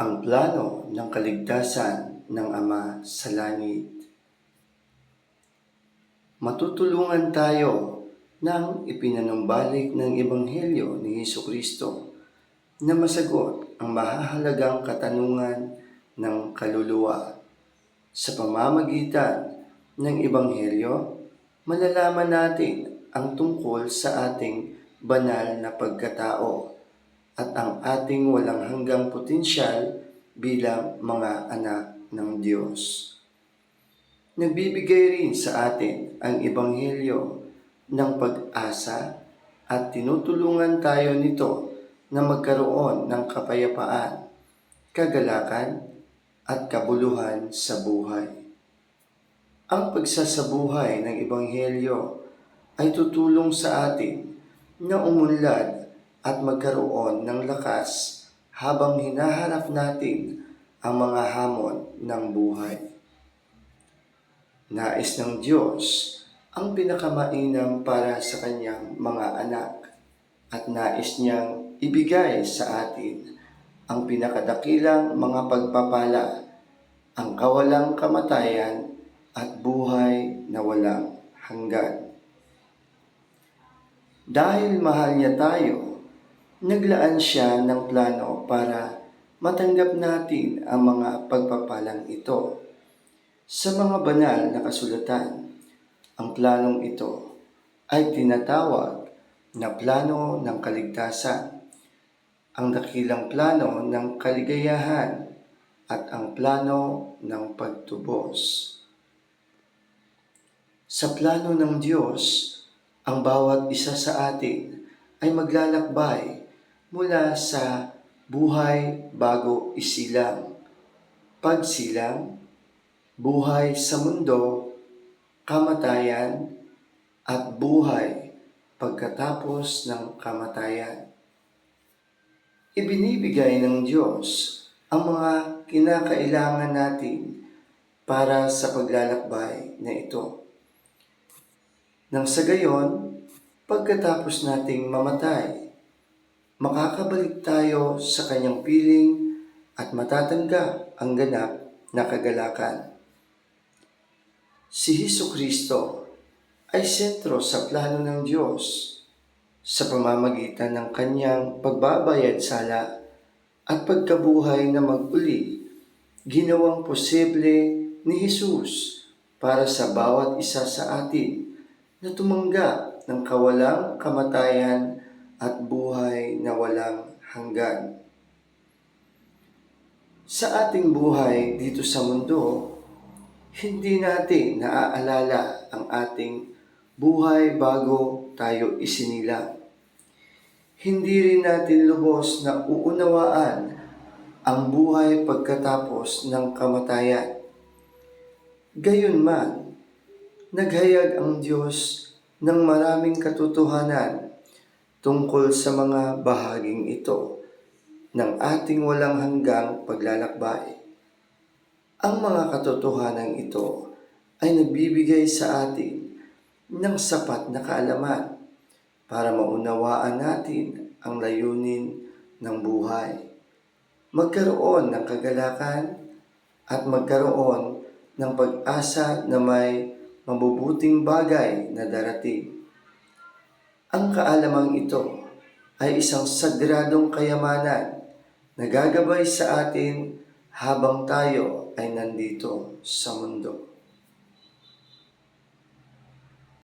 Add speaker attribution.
Speaker 1: Ang plano ng kaligtasan ng Ama sa langit. Matutulungan tayo ng ipinanumbalik ng Ebanghelyo ni Hesukristo na masagot ang mahahalagang katanungan ng kaluluwa. Sa pamamagitan ng Ebanghelyo, malalaman natin ang tungkol sa ating banal na pagkatao at ang ating walang hanggang potensyal bilang mga anak ng Diyos. Nagbibigay rin sa atin ang Ebanghelyo ng pag-asa at tinutulungan tayo nito na magkaroon ng kapayapaan, kagalakan at kabuluhan sa buhay. Ang pagsasabuhay ng Ebanghelyo ay tutulong sa atin na umunlad at magkaroon ng lakas habang hinaharap natin ang mga hamon ng buhay. Nais ng Diyos ang pinakamainam para sa kanyang mga anak at nais niyang ibigay sa atin ang pinakadakilang mga pagpapala, ang kawalang kamatayan at buhay na walang hanggan. Dahil mahal niya tayo, naglaan siya ng plano para matanggap natin ang mga pagpapalang ito. Sa mga banal na kasulatan, ang planong ito ay tinatawag na plano ng kaligtasan, ang dakilang plano ng kaligayahan at ang plano ng pagtubos. Sa plano ng Diyos, ang bawat isa sa atin ay maglalakbay mula sa buhay bago isilang, pagsilang, buhay sa mundo, kamatayan, at buhay pagkatapos ng kamatayan. Ibinibigay ng Diyos ang mga kinakailangan natin para sa paglalakbay na ito. Nang sa gayon, pagkatapos nating mamatay, makakabalik tayo sa kanyang piling at matatanggap ang ganap na kagalakan. Si Hesukristo ay sentro sa plano ng Diyos sa pamamagitan ng kanyang pagbabayad sala at pagkabuhay na mag-uli. Ginawang posible ni Jesus para sa bawat isa sa atin na tumanggap ng kawalang kamatayan at buhay na walang hanggan. Sa ating buhay dito sa mundo, hindi natin naaalala ang ating buhay bago tayo isinilang. Hindi rin natin lubos na uunawaan ang buhay pagkatapos ng kamatayan. Gayunman, naghayag ang Diyos ng maraming katotohanan tungkol sa mga bahaging ito ng ating walang hanggang paglalakbay. Ang mga katotohanan ito ay nagbibigay sa atin ng sapat na kaalaman para maunawaan natin ang layunin ng buhay, magkaroon ng kagalakan at magkaroon ng pag-asa na may mabubuting bagay na darating. Ang kaalamang ito ay isang sagradong kayamanan na gagabay sa atin habang tayo ay nandito sa mundo.